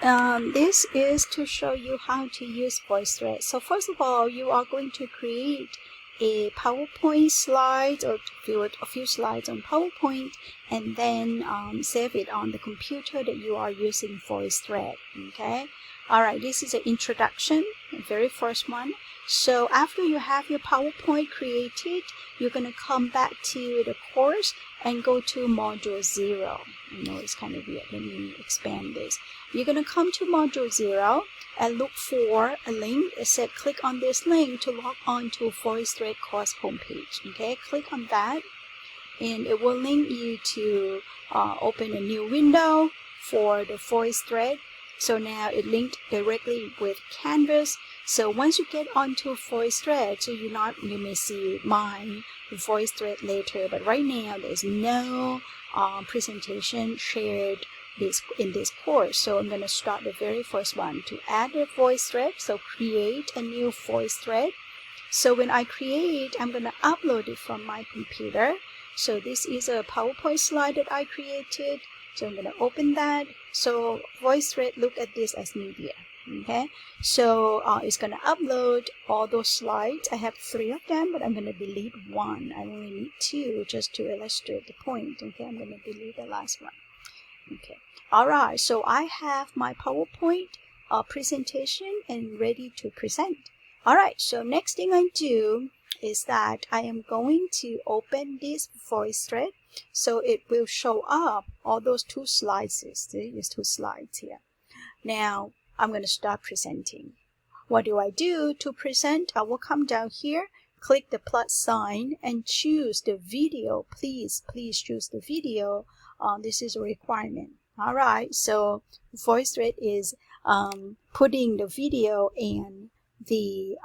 This is to show you how to use VoiceThread. So first of all, you are going to create a PowerPoint slide or a few slides on PowerPoint, and then save it on the computer that you are using VoiceThread. Okay. All right. This is an introduction, the very first one. So after you have your PowerPoint created, you're going to come back to the course and go to module 0. I know it's kind of weird. Let me expand this. You're going to come to module 0 and look for a link. It said click on this link to log on to VoiceThread course homepage. Okay, click on that and it will link you to open a new window for the VoiceThread. So now it linked directly with Canvas. So once you get onto VoiceThread, so you may see my VoiceThread later, but right now there's no presentation shared in this course. So I'm going to start the very first one to add a VoiceThread. So create a new VoiceThread. So when I create, I'm going to upload it from my computer. So this is a PowerPoint slide that I created. So I'm going to open that. So VoiceThread, look at this as media. Okay, so it's going to upload all those slides. I have 3 of them, but I'm going to delete 1. I only need 2 just to illustrate the point. Okay, I'm going to delete the last one. Okay, all right, so I have my PowerPoint presentation and ready to present. All right, so next thing I do is that I am going to open this VoiceThread, so it will show up all those 2 slides. There's 2 slides here. Now I'm going to start presenting. What do I do to present? I will come down here, click the plus sign, and choose the video. Please choose the video. This is a requirement. All right, so VoiceThread is putting the video and the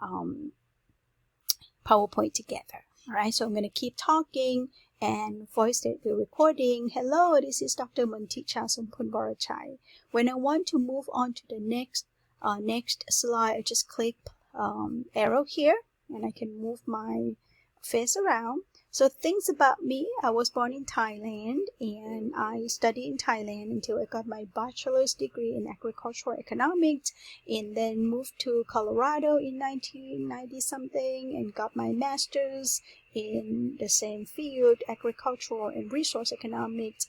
PowerPoint together. All right, so I'm going to keep talking and VoiceThread will be recording. Hello, this is Dr. Monticha Sompunbarachai. When I want to move on to the next slide, I just click arrow here and I can move my face around. So things about me, I was born in Thailand and I studied in Thailand until I got my bachelor's degree in agricultural economics, and then moved to Colorado in 1990 something and got my master's in the same field, agricultural and resource economics,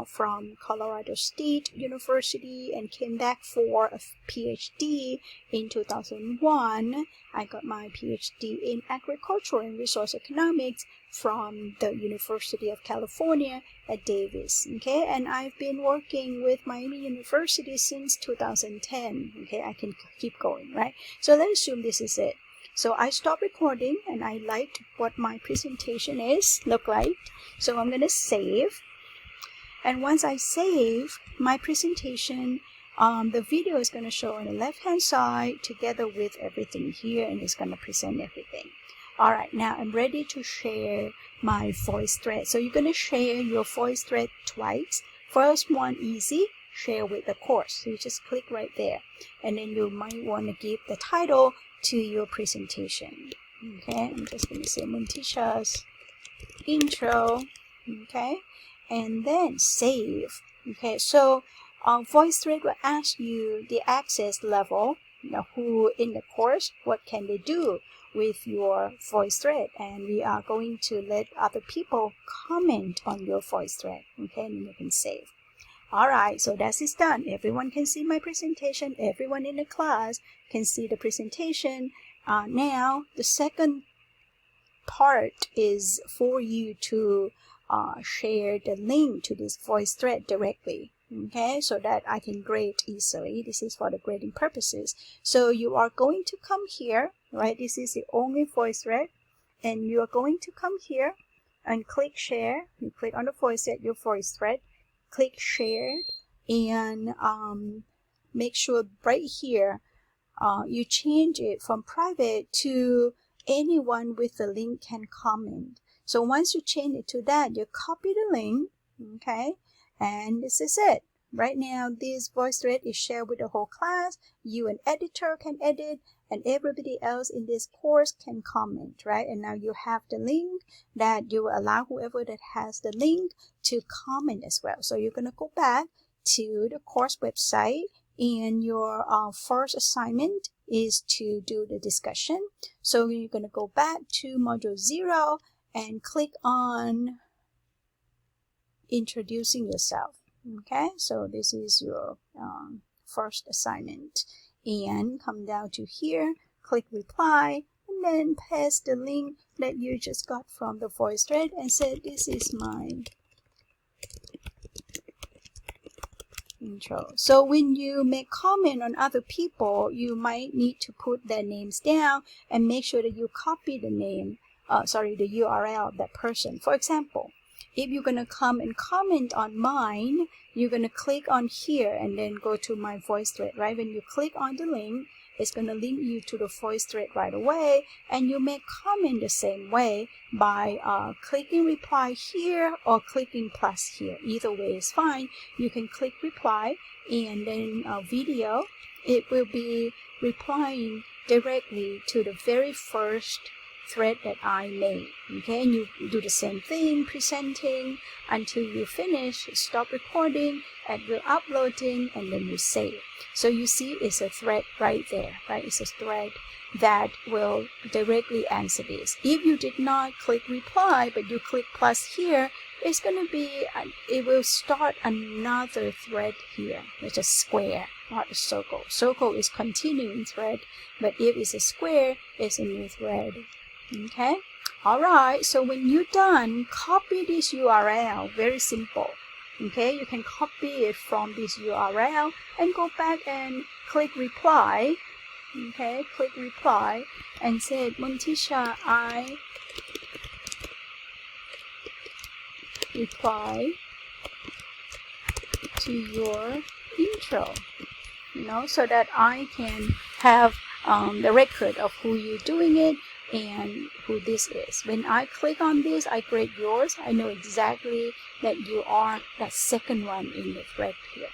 from Colorado State University, and came back for a PhD in 2001. I got my PhD in agricultural and resource economics from the University of California at Davis. Okay, and I've been working with Miami University since 2010. Okay, I can keep going, right? So let's assume this is it. So I stopped recording and I liked what my presentation look like. So I'm going to save. And once I save my presentation, the video is going to show on the left hand side together with everything here, and it's going to present everything. All right, now I'm ready to share my VoiceThread. So you're going to share your VoiceThread twice. First one, easy, share with the course. So you just click right there. And then you might want to give the title to your presentation. Okay, I'm just going to say Monticha's intro. Okay, and then save. Okay, so VoiceThread will ask you the access level, who in the course, what can they do with your VoiceThread, and we are going to let other people comment on your VoiceThread. Okay, and you can save. All right, so that is done. Everyone can see my presentation. Everyone in the class can see the presentation. Now, the second part is for you to share the link to this VoiceThread directly. Okay, so that I can grade easily. This is for the grading purposes. So you are going to come here, right? This is the only VoiceThread, and you are going to come here and click share. You click on the VoiceThread, your VoiceThread, click share, and make sure right here you change it from private to anyone with the link can comment. So once you change it to that, you copy the link, okay, and this is it. Right now, this VoiceThread is shared with the whole class. You, an editor, can edit, and everybody else in this course can comment, right? And now you have the link that you will allow whoever that has the link to comment as well. So you're going to go back to the course website. and your first assignment is to do the discussion. So you're going to go back to module 0 and click on introducing yourself. Okay, so this is your first assignment, and come down to here, click reply, and then paste the link that you just got from the VoiceThread and say this is my intro. So when you make comment on other people, you might need to put their names down and make sure that you copy the name, the URL of that person. For example, if you're going to come and comment on mine, you're going to click on here and then go to my VoiceThread, right? When you click on the link, it's going to link you to the VoiceThread right away, and you may comment the same way by clicking reply here or clicking plus here. Either way is fine. You can click reply, and then video, it will be replying directly to the very first thread that I made. Okay, and you do the same thing, presenting until you finish, stop recording, and you're uploading, and then you save. So you see it's a thread right there, right? It's a thread that will directly answer this. If you did not click reply, but you click plus here, it's going to be, it will start another thread here. It's a square, not a circle. Circle is continuing thread, but if it's a square, it's a new thread. Okay, all right, so when you're done, copy this URL. Very simple. Okay, you can copy it from this URL and go back and click reply. Okay, click reply and say, Montisha, I reply to your intro, so that I can have the record of who you're doing it and who this is. When I click on this, I create yours. I know exactly that you are that second one in the thread here.